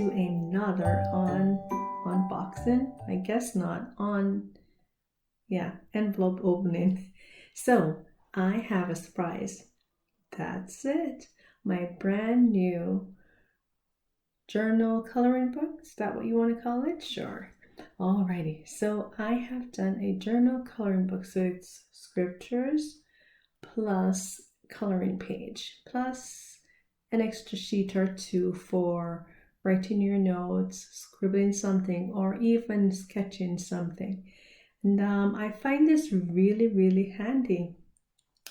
to another unboxing. I guess not. Envelope opening. So I have a surprise. That's it. My brand new journal coloring book. Is that what you want to call it? Sure. Alrighty. So I have done a journal coloring book. So it's scriptures plus coloring page plus an extra sheet or two for writing your notes, scribbling something, or even sketching something. And I find this really, really handy.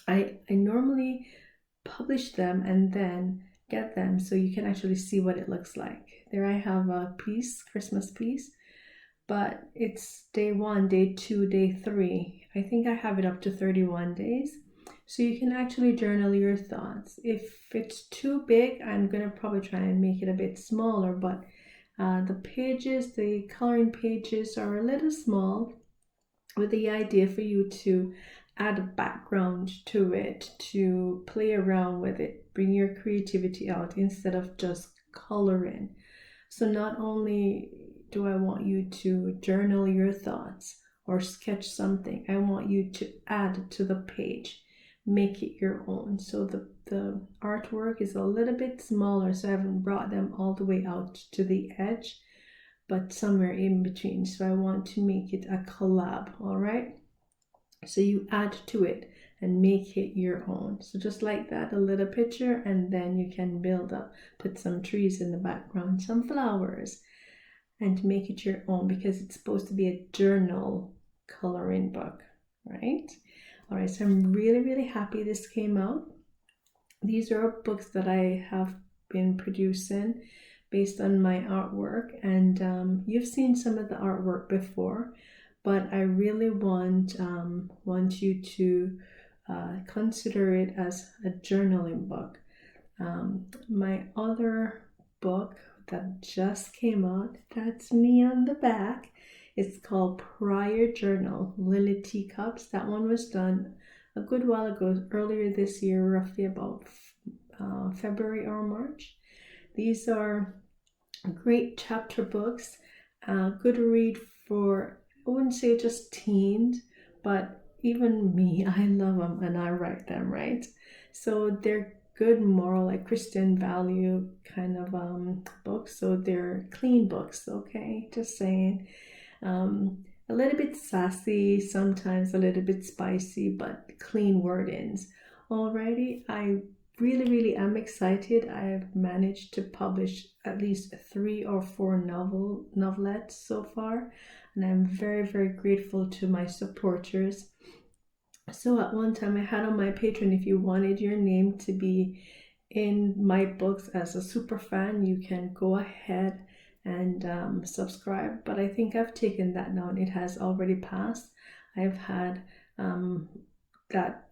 I normally publish them and then get them so you can actually see what it looks like. There I have a piece, Christmas piece, but it's day 1, day 2, day 3. I think I have it up to 31 days. So you can actually journal your thoughts. If it's too big, I'm going to probably try and make it a bit smaller, but the pages, the coloring pages are a little small, with the idea for you to add a background to it, to play around with it, bring your creativity out instead of just coloring. So not only do I want you to journal your thoughts or sketch something, I want you to add to the page, make it your own. So the artwork is a little bit smaller, so I haven't brought them all the way out to the edge, but somewhere in between. So I want to make it a collab, all right? So you add to it and make it your own. So just like that, a little picture, and then you can build up, put some trees in the background, some flowers, and make it your own, because it's supposed to be a journal coloring book, right? All right, so I'm really, really happy this came out. These are books that I have been producing based on my artwork, and you've seen some of the artwork before, but I really want you to consider it as a journaling book. My other book that just came out, that's me on the back. It's called Prior Journal, Lilly Teacups. That one was done a good while ago, earlier this year, roughly about February or March. These are great chapter books, good read for, I wouldn't say just teens, but even me, I love them and I write them, right? So they're good moral, like Christian value kind of books. So they're clean books, okay? Just saying. A little bit sassy, sometimes a little bit spicy, but clean wordings. Alrighty, I really am excited. I've managed to publish at least 3 or 4 novelettes so far, and I'm very grateful to my supporters. So at one time I had on my Patreon, if you wanted your name to be in my books as a super fan, you can go ahead and subscribe. But I think I've taken that down. It has already passed. I've had that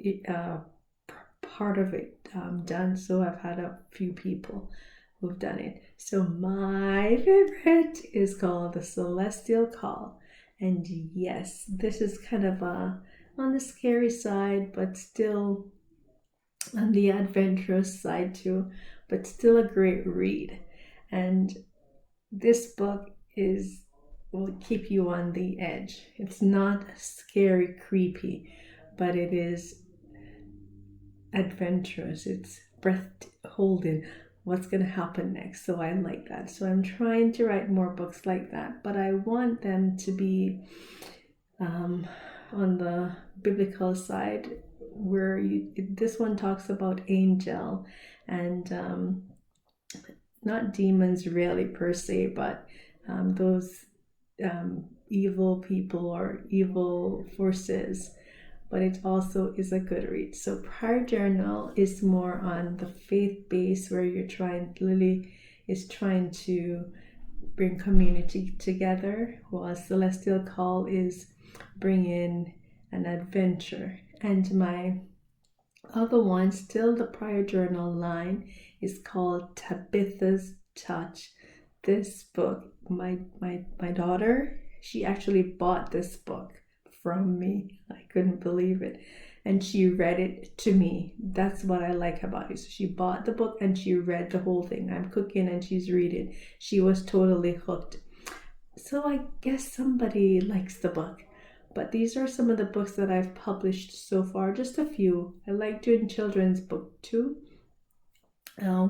part of it done, so I've had a few people who've done it. So my favorite is called The Celestial Call, and yes, this is kind of on the scary side, but still on the adventurous side too, but still a great read. And this book will keep you on the edge. It's not scary, creepy, but it is adventurous. It's breathtaking. What's going to happen next? So I like that. So I'm trying to write more books like that, but I want them to be on the biblical side, where this one talks about angel and not demons really per se, but those evil people or evil forces. But it also is a good read. So Prior Journal is more on the faith base, where Lily is trying to bring community together, while Celestial Call is bringing an adventure. And my other one, still the Prior Journal line, is called Tabitha's Touch. This book, my daughter, she actually bought this book from me. I couldn't believe it. and she read it to me. That's what I like about it. So she bought the book and she read the whole thing. I'm cooking and she's reading. She was totally hooked. So I guess somebody likes the book. But these are some of the books that I've published so far, just a few. I like doing children's book too,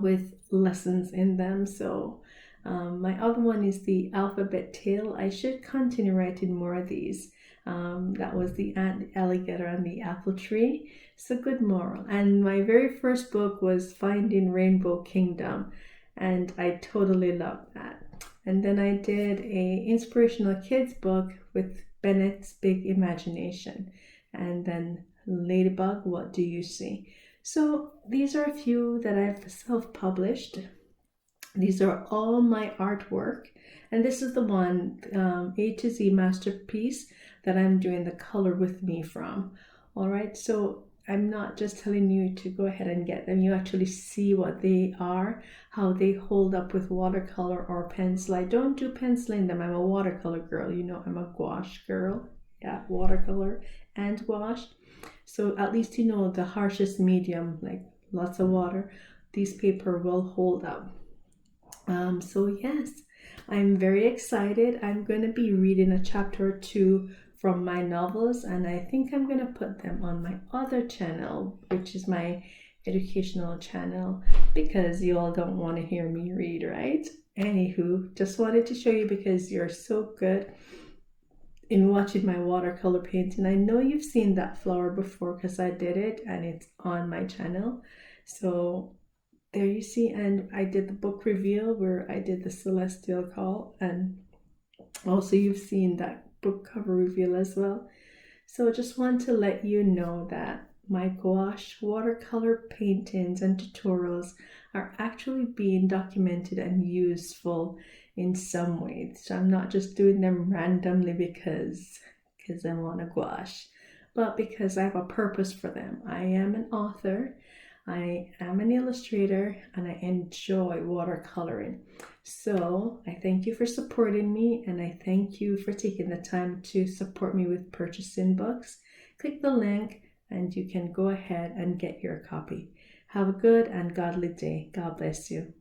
with lessons in them. So my other one is the Alphabet Tale. I should continue writing more of these. That was the ant, the alligator, and the apple tree. It's a good moral. And my very first book was Finding Rainbow Kingdom, and I totally loved that. And then I did a inspirational kids book with Bennett's Big Imagination, and then Ladybug, What Do You See? So these are a few that I've self-published. These are all my artwork, and this is the one A to Z masterpiece that I'm doing the color with me from. All right, so I'm not just telling you to go ahead and get them. You actually see what they are, how they hold up with watercolor or pencil. I don't do penciling them. I'm a watercolor girl. You know, I'm a gouache girl. Yeah, watercolor and gouache. So at least you know the harshest medium, like lots of water, these paper will hold up. So yes, I'm very excited. I'm going to be reading a chapter or two from my novels, and I think I'm going to put them on my other channel, which is my educational channel, because you all don't want to hear me read, right? Anywho, just wanted to show you because you're so good in watching my watercolor painting. I know you've seen that flower before because I did it and it's on my channel. So there you see, and I did the book reveal where I did the Celestial Call, and also you've seen that book cover reveal as well. So just want to let you know that my gouache watercolor paintings and tutorials are actually being documented and useful in some ways. So I'm not just doing them randomly because I want a gouache, but because I have a purpose for them. I am an author, I am an illustrator, and I enjoy watercoloring. So I thank you for supporting me, and I thank you for taking the time to support me with purchasing books. Click the link and you can go ahead and get your copy. Have a good and godly day. God bless you.